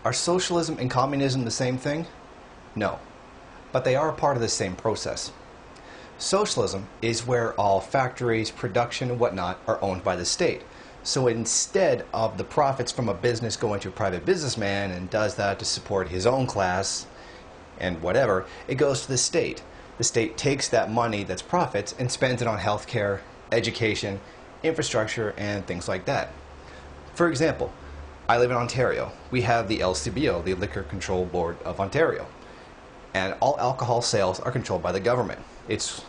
Are socialism and communism the same thing? No, but they are part of the same process. Socialism is where all factories, production, and whatnot are owned by the state. So instead of the profits from a business going to a private businessman and does that to support his own class and whatever, it goes to the state. The state takes that money that's profits and spends it on healthcare, education, infrastructure, and things like that. For example, I live in Ontario. We have the LCBO, the Liquor Control Board of Ontario. And all alcohol sales are controlled by the government. It's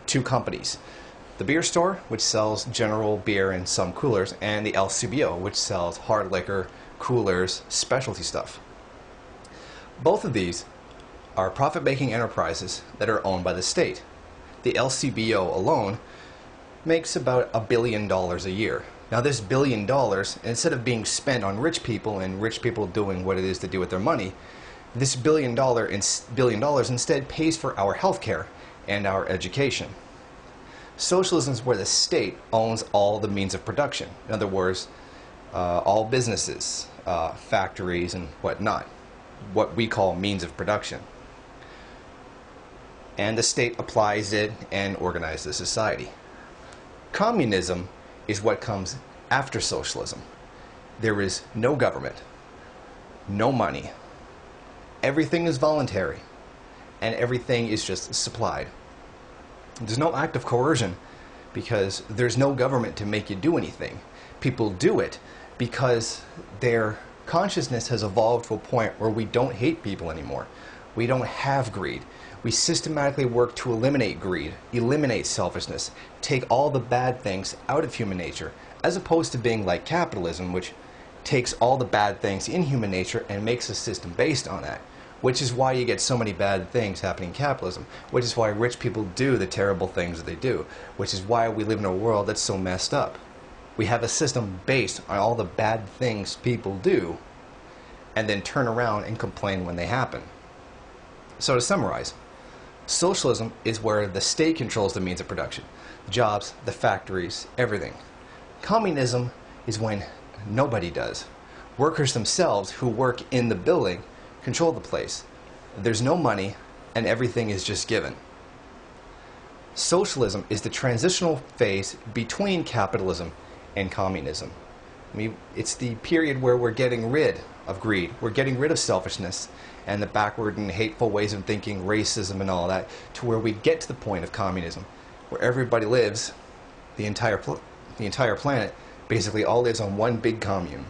two companies. The beer store, which sells general beer and some coolers, and the LCBO, which sells hard liquor, coolers, specialty stuff. Both of these are profit-making enterprises that are owned by the state. The LCBO alone makes about $1 billion a year. Now this $1 billion, instead of being spent on rich people and rich people doing what it is to do with their money, this $1 billion instead pays for our healthcare and our education. Socialism is where the state owns all the means of production. In other words, all businesses, factories and whatnot, what we call means of production. And the state applies it and organizes society. Communism is what comes after socialism. There is no government, no money. Everything is voluntary, and everything is just supplied. There's no act of coercion because there's no government to make you do anything. People do it because their consciousness has evolved to a point where we don't hate people anymore. We don't have greed. We systematically work to eliminate greed, eliminate selfishness, take all the bad things out of human nature, as opposed to being like capitalism, which takes all the bad things in human nature and makes a system based on that. Which is why you get so many bad things happening in capitalism. Which is why rich people do the terrible things that they do. Which is why we live in a world that's so messed up. We have a system based on all the bad things people do, and then turn around and complain when they happen. So to summarize, socialism is where the state controls the means of production. Jobs, the factories, everything. Communism is when nobody does. Workers themselves who work in the building control the place. There's no money and everything is just given. Socialism is the transitional phase between capitalism and communism. I mean, it's the period where we're getting rid of greed, we're getting rid of selfishness and the backward and hateful ways of thinking, racism and all that, to where we get to the point of communism, where everybody lives, the entire planet basically all lives on one big commune.